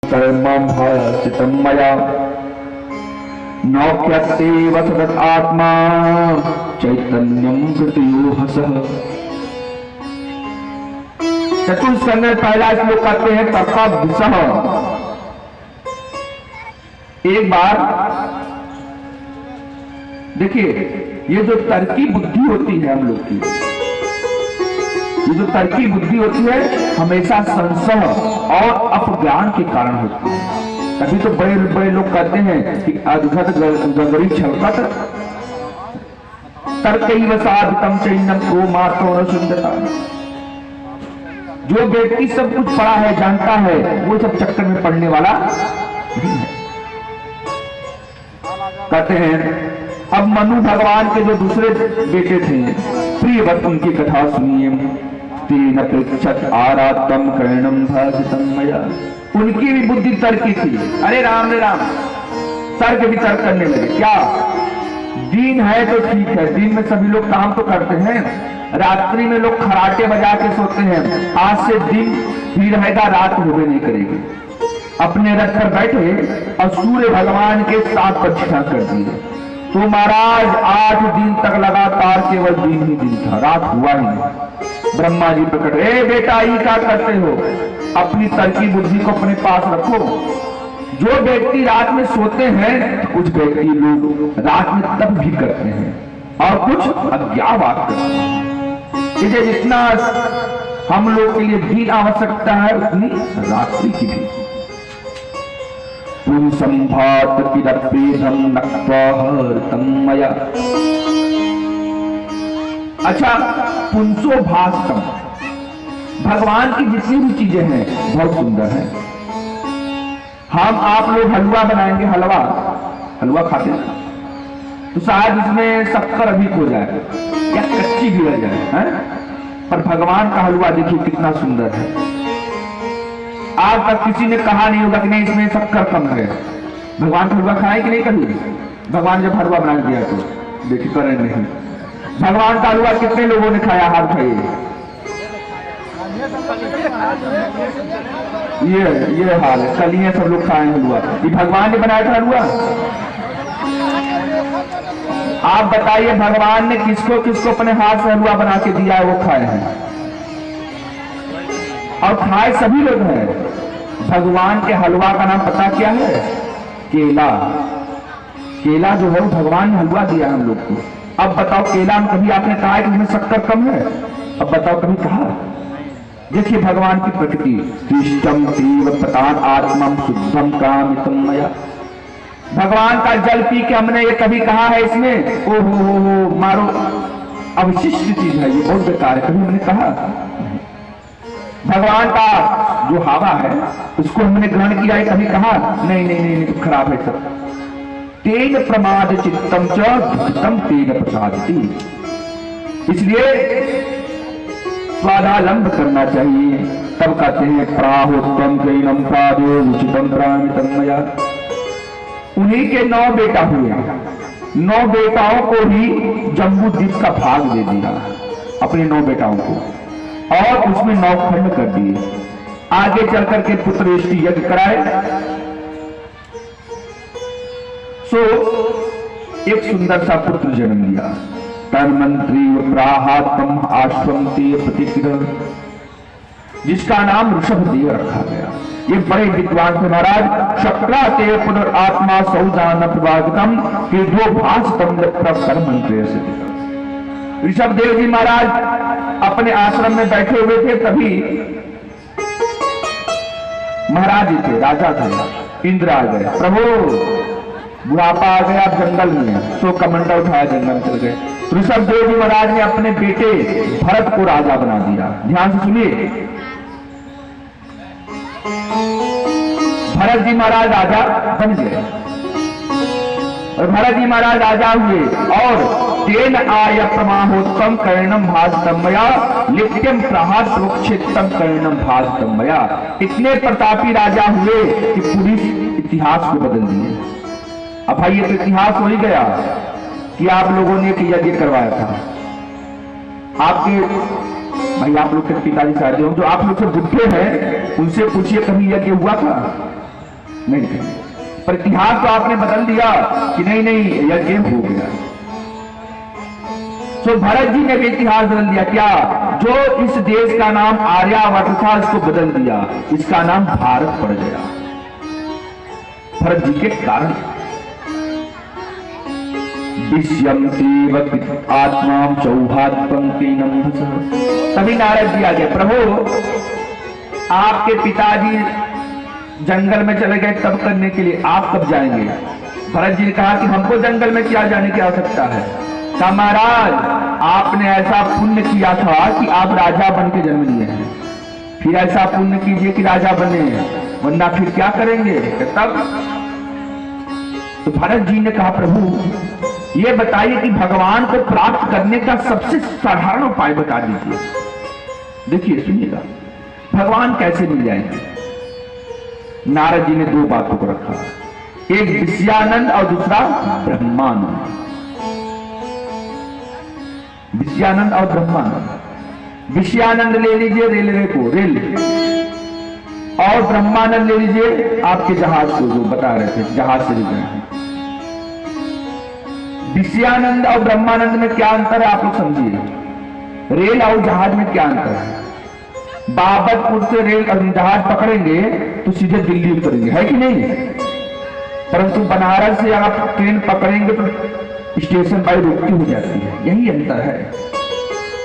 कर्मं भासितं मया नौक्यतेव सदत आत्मा चैतन्यं प्रत्योहसः। चतुर्थ में पहला श्लोक कहते हैं तर्कभिषः। एक बार देखिए, ये जो तर्की बुद्धि होती है हम लोग की, ये जो तर्की बुद्धि होती है हमेशा संशय और अपज्ञान के कारण होती है। तभी तो बड़े बड़े लोग कहते हैं कि अद्भुत गगरी छलकत तर्कैव साधितं चैनं को मार्तो न सुंदरता। जो व्यक्ति सब कुछ पढ़ा है, जानता है, वो सब चक्कर में पड़ने वाला नहीं है। कहते हैं अब मनु भगवान के जो दूसरे बेटे थे, प्रियवत उनकी कथा सुनिए। तेन पृच्छत आरातम कर्णम भासितं मया। उनकी भी बुद्धि तर्क की थी। अरे राम रे राम, तर्क भी तर्क करने लगे। क्या दिन है तो ठीक है, दिन में सभी लोग काम तो करते हैं, रात्रि में लोग खराटे बजा के सोते हैं। आज से दिन भी रहेगा, रात होवे नहीं करेगी। अपने रथ पर बैठे और सूर्य भगवान के साथ प्रतिष्ठा कर दिए। तो महाराज 8 दिन तक लगातार केवल दिन ही दिन था, रात हुआ ही नहीं। ब्रह्मा जी प्रकट, ए बेटा ये क्या करते हो? अपनी तर्की बुद्धि को अपने पास रखो। जो व्यक्ति रात में सोते हैं, कुछ व्यक्ति लोग रात में तप भी करते हैं और कुछ अज्ञावात करते हैं। इसे जितना हम लोग के लिए दिन आवश्यकता है, उतनी रात्रि की भी। पुंसंभात किरपेदं नक्त्वाहर्तं मया। अच्छा, पुंसो भास्तम, भगवान की जितनी भी चीजें हैं बहुत सुंदर हैं। हम आप लोग हलवा बनाएंगे, हलवा खाते हैं तो शायद इसमें शक्कर अधिक हो जाए या कच्ची भी रह जाए है? पर भगवान का हलवा देखिए कितना सुंदर है। आज तक किसी ने कहा नहीं होगा कि नहीं इसमें शक्कर कम है। भगवान का हलवा खाए कि नहीं कभी? भगवान जब हलवा बना दिया तो देखिए करें नहीं। भगवान का हलवा कितने लोगों ने खाया? हाथ खाइए। ये हाल है, कल ही सब लोग खाए हलवा। ये भगवान ने बनाया था हलवा? आप बताइए भगवान ने किसको किसको अपने हाथ से हलवा बना के दिया है वो खाए हैं? और खाए सभी लोग हैं। भगवान के हलवा का नाम पता क्या है? केला। केला जो है वो भगवान ने हलवा दिया हम लोग को। अब बताओ, केला में कभी आपने कहा कि इसमें शक्कर कम है? अब बताओ कभी कहा? देखिए भगवान की प्रकृति, तिष्ठम तीव पतान आत्मम शुद्धम कामितम मया। भगवान का जल पी के हमने ये कभी कहा है इसमें ओ हो मारो अवशिष्ट चीज है, ये बहुत बेकार है, कभी हमने कहा? भगवान का जो हवा है उसको हमने ग्रहण किया है, कभी कहा? नहीं नहीं नहीं, नहीं खराब है सब। तेन प्रमाद चित्तम च धृतम तेन प्रसादति। इसलिए स्वादालंब करना चाहिए। तब कहते हैं प्राहोत्तम जैनम प्रादो उचितम प्राणितम मया। उन्हीं के 9 बेटा हुए, 9 बेटाओं को ही जम्बू द्वीप का भाग दे दिया, अपने 9 बेटाओं को, और उसमें 9 खंड कर दिए। आगे चलकर के पुत्रेष्टि यज्ञ कराए। सो एक सुंदर सा पुत्र जन्म लिया। तन्मंत्री प्राहात्म आश्वंती प्रतिक्रिया, जिसका नाम ऋषभदेव रखा गया। ये बड़े विद्वान थे महाराज। शक्राते पुनरात्मा सौजान प्रभागतम के 2 भाषतम मंत्र। ऋषभदेव जी महाराज अपने आश्रम में बैठे हुए थे, तभी महाराज जी थे, राजा थे, इंद्र आ गए। प्रभु बुढ़ापा आ गया जंगल में, तो कमंडा उठाया जंगल में चल गए। ऋषभदेव जी महाराज ने अपने बेटे भरत को राजा बना दिया। ध्यान से सुनिए, भरत जी महाराज राजा बन गए और भरत जी महाराज राजा हुए। और तेन आय प्रमाहोत्तम कर्णम भासितं मया लिप्यम प्रहार प्रोक्षितम कर्णम भासितं मया। इतने प्रतापी राजा हुए कि पूरी इतिहास को बदल दिए। अब भाई ये तो इतिहास हो ही गया कि आप लोगों ने एक यज्ञ करवाया था। आपके भाई आप लोग के पिताजी शायद जो आप लोग से बुढ़े हैं उनसे पूछिए कभी यज्ञ हुआ था? नहीं कहेंगे। पर इतिहास तो आपने बदल दिया कि नहीं नहीं यज्ञ हो गया। तो भरत जी ने भी इतिहास बदल दिया। क्या? जो इस देश का नाम आर्यावर्त था इसको बदल दिया, इसका नाम भारत पड़ गया भरत जी के कारण। आत्मा चौहात पंक्तिनम। तभी नारद जी आ गए, प्रभु आपके पिताजी जंगल में चले गए तब करने के लिए, आप कब जाएंगे? भरत जी ने कहा कि हमको जंगल में क्या जाने की आवश्यकता है। कहा महाराज आपने ऐसा पुण्य किया था कि आप राजा बन के जन्म लिए हैं, फिर ऐसा पुण्य कीजिए कि राजा बने, वरना फिर क्या करेंगे? तब तो भरत जी ने कहा प्रभु ये बताइए कि भगवान को प्राप्त करने का सबसे साधारण उपाय बता दीजिए। देखिए सुनिएगा, भगवान कैसे मिल जाएंगे। नारद जी ने दो बातों को रखा, एक विषयानंद और दूसरा ब्रह्मानंद। विषयानंद और ब्रह्मानंद। विषयानंद ले लीजिए रेलवे को, रेल, और ब्रह्मानंद ले लीजिए आपके जहाज को, जो बता रहे थे जहाज से गए हैं। विषयानंद और ब्रह्मानंद में क्या अंतर है आप लोग समझिए। रेल और जहाज में क्या अंतर है? बाबतपुर से रेल जहाज पकड़ेंगे तो सीधे दिल्ली उतरेंगे, है कि नहीं? परंतु बनारस से आप ट्रेन पकड़ेंगे तो स्टेशन पर रुकती हो जाती है, यही अंतर है।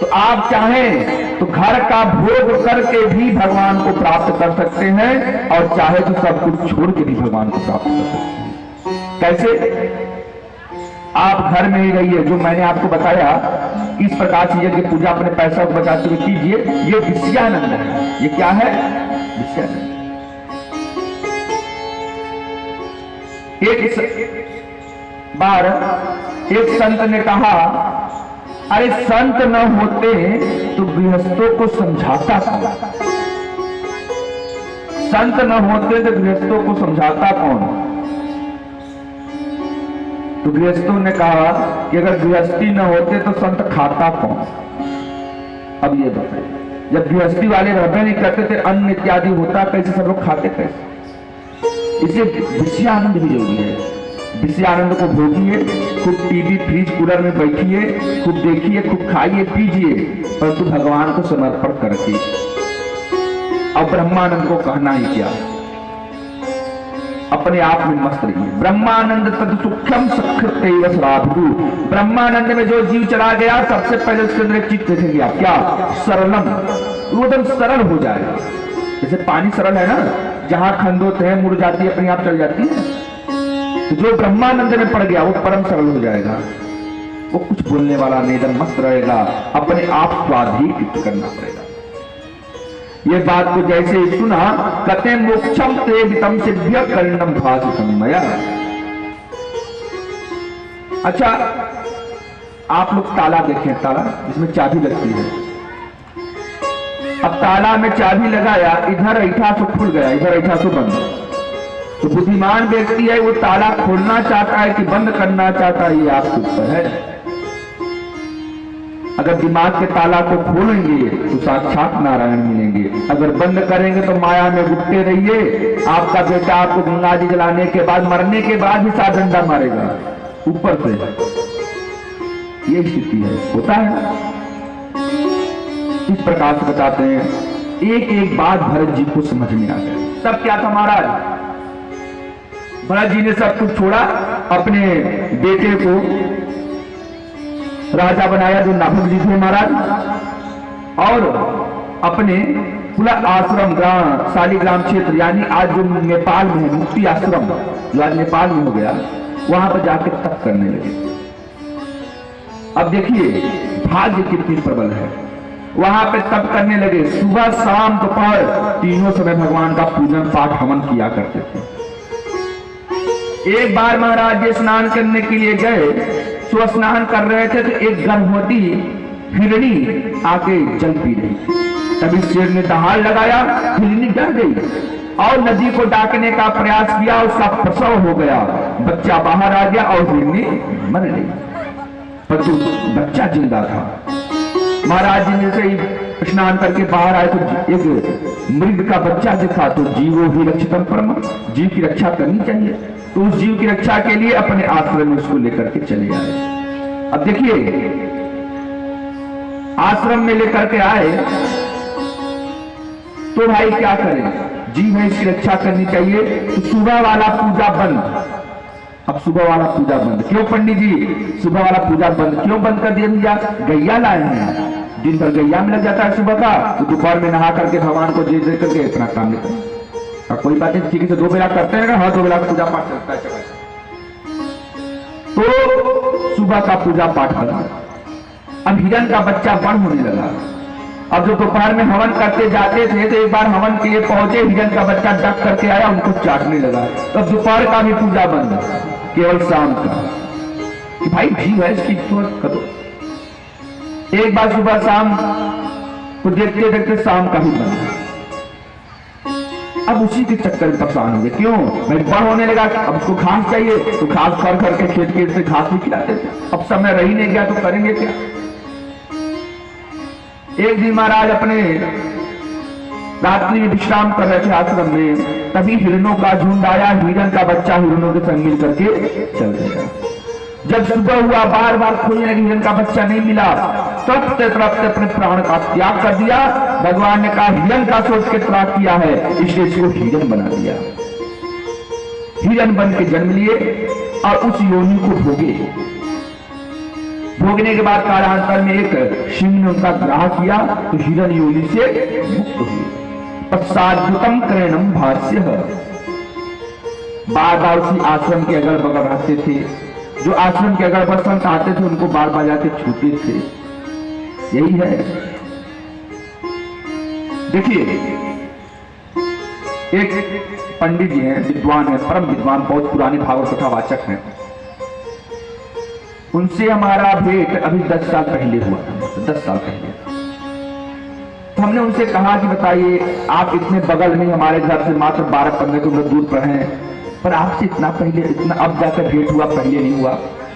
तो आप चाहें तो घर का भोग करके भी भगवान को प्राप्त कर सकते हैं, और चाहे तो सब कुछ छोड़ के भी भगवान को प्राप्त कर सकते हैं। कैसे? आप घर में ही रहिए, जो मैंने आपको बताया इस प्रकार से यज्ञ पूजा अपने पैसा को बचाते हुए कीजिए। ये विषयानंद है। ये क्या है? विषयानंद। एक बार एक संत ने कहा, अरे संत न होते तो गृहस्थों को समझाता कौन? संत न होते तो गृहस्थों को समझाता कौन? तो गृहस्थों ने कहा कि अगर गृहस्थी न होते तो संत खाता कौन? अब ये बताइए, जब गृहस्थी वाले रहते नहीं करते थे, अन्न इत्यादि होता कैसे, सब लोग खाते कैसे? इसलिए विषयानंद भी जरूरी है। विषयानंद को भोगिए, खूब टीवी फ्रिज कूलर में बैठिए, खूब देखिए, खूब खाइए पीजिए, परंतु भगवान को समर्पण करके। और ब्रह्मानंद को कहना ही क्या, अपने आप में मस्त रहिए। ब्रह्मानंद तद सुखम सख्य श्राद्धु। ब्रह्मानंद में जो जीव चला गया, सबसे पहले उसके अंदर एक चीज देखेंगे आप, क्या? सरलम, वो एकदम सरल हो जाएगा। जैसे पानी सरल है ना, जहां खंडोत है मुड़ जाती है, अपने आप चल जाती है। तो जो ब्रह्मानंद में पड़ गया वो परम सरल हो जाएगा, वो कुछ बोलने वाला नहीं, एकदम मस्त रहेगा। अपने आप स्वाधीन करना पड़ेगा। ये बात को जैसे ही सुना, कते मोक्षम तेवितम सिद्ध्य कर्णम भासितम मया। अच्छा आप लोग ताला देखें, ताला जिसमें चाबी लगती है। अब ताला में चाबी लगाया, इधर ऐठा तो खुल गया, इधर ऐठा तो बंद। तो बुद्धिमान व्यक्ति है, वो ताला खोलना चाहता है कि बंद करना चाहता है, ये आपके ऊपर है। अगर दिमाग के ताला को खोलेंगे तो साक्षात नारायण मिलेंगे, अगर बंद करेंगे तो माया में गुप्ते रहिए। आपका बेटा आपको गंगा जी जलाने के बाद, मरने के बाद ही 7 डंडा मारेगा ऊपर से। ये स्थिति है, होता है। इस प्रकार से बताते हैं। एक एक बात भरत जी को समझ में आ गया। तब क्या था महाराज, भरत जी ने सब कुछ छोड़ा, अपने बेटे को राजा बनाया जो नाभग जी थे महाराज, और अपने पूरा आश्रम ग्राम, शालिग्राम क्षेत्र, यानी आज जो नेपाल में है मुक्ति आश्रम, जो आज नेपाल में हो गया, वहां पर जाकर तप करने लगे। अब देखिए भाग्य कितनी प्रबल है। वहां पे तप करने लगे, सुबह शाम दोपहर तीनों समय भगवान का पूजन पाठ हवन किया करते थे। एक बार महाराज जी स्नान करने के लिए गए, सो स्नान कर रहे थे तो एक गर्भवती हिरणी आके जल पी रही। तभी शेर ने दहाड़ लगाया, हिरणी डर गई और नदी को डाकने का प्रयास किया, उसका प्रसव हो गया, बच्चा बाहर आ गया और हिरणी मर गई, परंतु बच्चा जिंदा था। महाराज जी ने से स्नान करके बाहर आए तो एक मृग का बच्चा देखा तो जीवो ही रक्षितम परम, जीव की रक्षा करनी चाहिए। तो उस जीव की रक्षा के लिए अपने आश्रम में उसको लेकर के चले आए। अब देखिए आश्रम में लेकर के आए तो भाई क्या करें, जीव है इसकी रक्षा करनी चाहिए। तो सुबह वाला पूजा बंद। अब सुबह वाला पूजा बंद क्यों पंडित जी? सुबह वाला पूजा बंद क्यों बंद कर दिया? गैया लाए हैं, दिन भर गैया में लग जाता है सुबह का, तो दोपहर में नहा करके भगवान को दे करके इतना काम नहीं करता। कोई बात नहीं, ठीक है 2 बेला करते हैं ना, हाँ 2 बेला पूजा पाठ चलता है। तो सुबह का पूजा पाठ बना। अब हिरण का बच्चा बड़ होने लगा। अब जो दोपहर में हवन करते जाते थे तो एक बार हवन के लिए पहुंचे, हिरण का बच्चा डक करके आया, उनको चाटने लगा। तो दोपहर का भी पूजा बंद, केवल शाम का। कि भाई जीव है इसकी करो। एक बार सुबह शाम को देखते देखते शाम का ही बंद। अब उसी के चक्कर में परेशान हो गए। क्यों? भाई बड़ होने लगा, अब उसको घास चाहिए, तो घास कर करके खेत से घास भी खिलाते थे। अब समय रह ही नहीं गया तो करेंगे क्या? एक दिन महाराज अपने रात्रि में विश्राम कर रहे थे आश्रम में, तभी हिरणों का झुंड आया। हिरण का बच्चा हिरणों के संग मिल करके चल गया। जब सुबह हुआ, बार बार खोजने लगे, हिरण का बच्चा नहीं मिला। तड़पते तड़पते अपने प्राण का त्याग कर दिया। भगवान ने कहा हिरण का सोच के त्याग किया है, इसलिए इसको हिरण बना दिया। हिरण बन के जन्म लिए और उस योनि को भोगे। भोगने के बाद कालांतर में एक सिंह ने उनका ग्राह किया, तो हिरण योनि से मुक्त हुए। पश्चाद्भुतम करणम भाष्य। बार बार उसी आश्रम के अगल बगल रहते थे। जो आश्रम के अगल बगल आते थे उनको बार बार जाके छूते थे। यही है। देखिए एक पंडित जी हैं, विद्वान है, परम विद्वान, बहुत पुराने भागवत कथा वाचक हैं। उनसे हमारा भेंट अभी 10 साल पहले हुआ था, 10 साल पहले। तो हमने उनसे कहा कि बताइए आप इतने बगल में हमारे घर से मात्र 12-15 किलोमीटर दूर पर हैं, पर आपसे इतना पहले, इतना अब जाकर भेंट हुआ, पहले नहीं हुआ।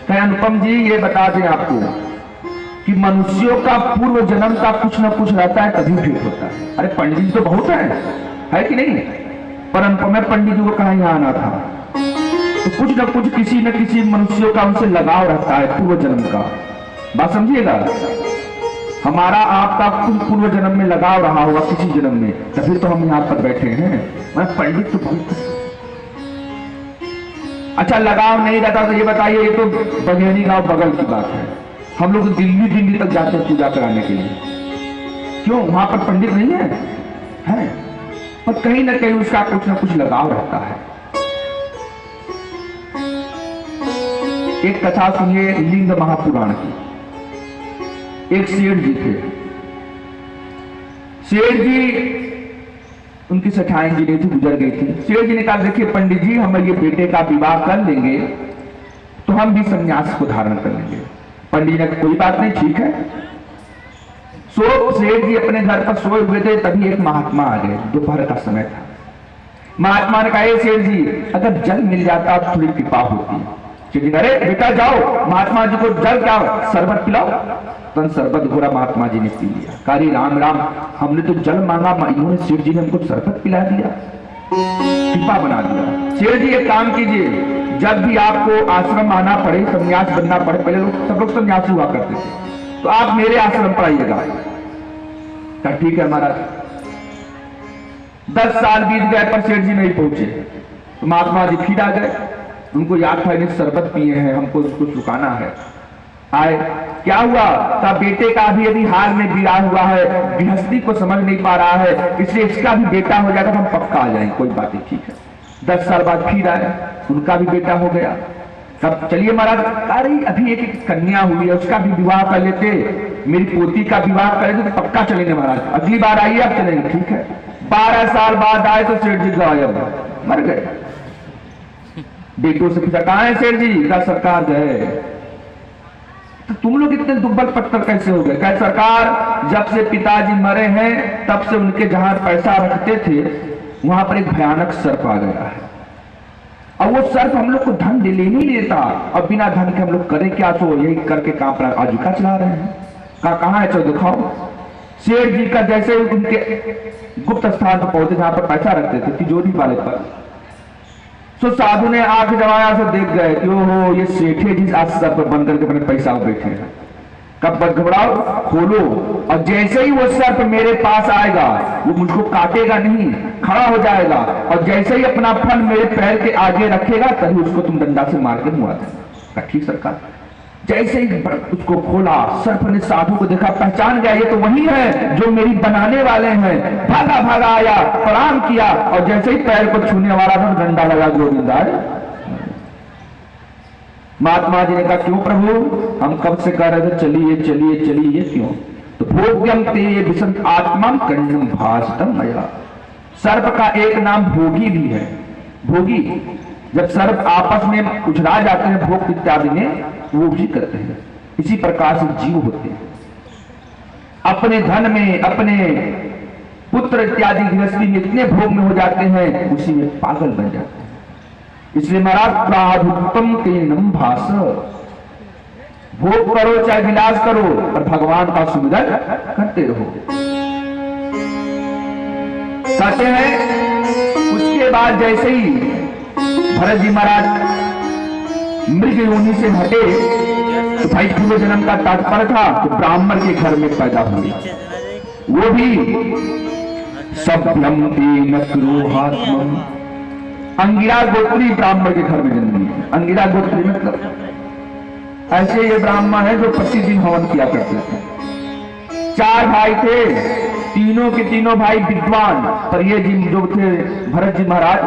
कहे अनुपम जी ये बता दें आपको कि मनुष्यों का पूर्व जन्म का कुछ न कुछ रहता है, तभी भेंट होता है। अरे पंडित जी तो बहुत है कि नहीं? पर अनुपम पंडित जी को कहा यहाँ आना था, तो कुछ न कुछ किसी न किसी मनुष्यों का उनसे लगाव रहता है पूर्व जन्म का। बात समझिएगा, हमारा आपका कुछ पूर्व जन्म में लगाव रहा होगा किसी जन्म में, तभी तो हम यहाँ पर बैठे हैं। मैं पंडित तो बहुत। अच्छा लगाव नहीं रहता तो ये बताइए, ये तो बघेरी गांव बगल की बात है। हम लोग दिल्ली तक जाते हैं पूजा कराने के लिए। क्यों? वहां पर पंडित नहीं है? पर कहीं ना कहीं उसका कुछ ना कुछ लगाव रहता है। एक कथा सुनिए लिंग महापुराण की। एक सेठ जी थे। सेठ जी उनकी सेठाई जी नहीं थी, गुजर गई थी। सेठ जी ने कहा देखिए पंडित जी, हम ये बेटे का विवाह कर लेंगे तो हम भी संन्यास को धारण कर लेंगे। पंडित जी ने कोई बात नहीं, ठीक है। सेठ जी अपने घर पर सोए हुए थे, तभी एक महात्मा आ गए। दोपहर का समय था। महात्मा ने कहा सेठ जी अगर जल मिल जाता तो थोड़ी कृपा होती। सेठ जी अरे बेटा जाओ, महात्मा जी को जल क्या शरबत पिलाओ। तन शरबत घोड़ा महात्मा जी ने पी लिया। कारी राम राम, हमने तो जल मांगा, इन्होंने सेठ जी ने हमको शरबत पिला दिया, कृपा बना दिया। सेठ जी एक काम कीजिए, जब भी आपको आश्रम आना पड़े, संन्यास बनना पड़े, पहले लोग सब लोग संन्यास हुआ करते थे, तो आप मेरे आश्रम पर आइएगा। ठीक है महाराज। 10 साल बीत गए पर सेठ जी नहीं पहुंचे। तो महात्मा जी फिर आ गए। उनको याद था इन्हें शरबत पिए हैं, हमको उसको चुकाना है। आए, क्या हुआ? था बेटे का अभी अभी हाल में विवाह हुआ है, गृहस्थी को समझ नहीं पा रहा है, इसलिए इसका भी बेटा हो जाएगा तो हम पक्का आ जाएंगे। कोई बात नहीं, ठीक है। 10 साल बाद फिर आए, उनका भी बेटा हो गया। तब चलिए महाराज, अरे अभी एक कन्या हुई है, उसका भी विवाह कर लेते, मेरी पोती का विवाह कर लेते तो पक्का चलेंगे महाराज, अगली बार आइए आप चलेंगे, ठीक है। 12 साल बाद आए तो सेठ जी गायब, मर गए। बेटों से पूछा कहाँ है सेठ जी? का सरकार गए। तो तुम लोग इतने दुब्बल पत्थर कैसे हो गए? क्या सरकार, जब से पिताजी मरे हैं तब से उनके जहां पैसा रखते थे वहां पर एक भयानक सर्प आ गया है, और वो सर्प हम लोग को धन ले नहीं देता, और बिना धन के हम लोग करें क्या? तो यही करके काम पर आजीविका चला रहे हैं। कहाँ है? चलो दिखाओ। सेठ जी का जैसे उनके गुप्त स्थान पर पहुंचे जहां पर पैसा रखते थे तिजोरी वाले पर, तो साधु ने आंख जमाया से देख गए कि ओहो ये सेठे जी आज सर पर बंद करके अपने पैसा बैठे हैं। कब मत घबराओ, खोलो, और जैसे ही वो सर पर मेरे पास आएगा वो मुझको काटेगा नहीं, खड़ा हो जाएगा, और जैसे ही अपना फन मेरे पैर के आगे रखेगा तभी उसको तुम डंडा से मार के मुआ देना। ठीक सरकार। जैसे ही उसको खोला, सर्प ने साधु को देखा, पहचान गया ये तो वही है जो मेरी बनाने वाले हैं। भागा भागा आया, प्रणाम किया, और जैसे ही पैर को छूने वाला था डंडा लगा गोविंदा। महात्मा जी ने कहा क्यों प्रभु, हम कब से कह रहे थे चलिए चलिए चलिए, क्यों? तो भोग्यम ते विसंत आत्मा कंडम भाषतम मया। सर्प का एक नाम भोगी भी है। भोगी, जब सर्प आपस में उछला जाते हैं भोग इत्यादि में, वो भी करते हैं। इसी प्रकार से जीव होते हैं, अपने धन में, अपने पुत्र इत्यादि गृहस्थी में इतने भोग में हो जाते हैं, उसी में पागल बन जाते हैं। इसलिए महाराज प्राभुत्तम तेनम भास, भोग करो चाहे विलास करो, पर भगवान का सुमिरन करते रहो। कहते हैं उसके बाद जैसे ही भरत जी महाराज मृग योनि से हटे तो भाई पूर्व जन्म का तात्पर्य था तो ब्राह्मण के घर में पैदा हुए, वो भी सभ्यम तेन क्रोहात्मम, अंगिरा गोत्री ब्राह्मण के घर में जन्म लिया। अंगिरा गोत्री मतलब ऐसे ये ब्राह्मण है जो प्रतिदिन हवन किया करते थे। 4 भाई थे, तीनों के तीनों भाई विद्वान, पर ये जी जो थे भरत जी महाराज,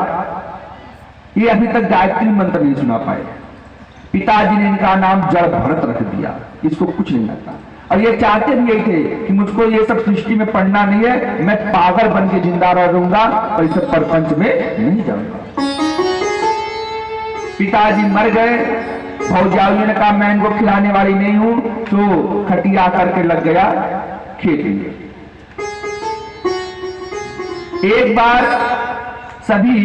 ये अभी तक गायत्री मंत्र नहीं सुना पाए। पिताजी ने इनका नाम जड़ भरत रख दिया, इसको कुछ नहीं आता। और ये चाहते भी यही थे कि मुझको ये सब सृष्टि में पढ़ना नहीं है, मैं पागल बन के जिंदा रहूंगा और इस प्रपंच में नहीं जाऊंगा। पिताजी मर गए, भौजाई ने कहा मैं इनको खिलाने वाली नहीं हूं, तो खटिया करके लग गया खेत में। एक बार सभी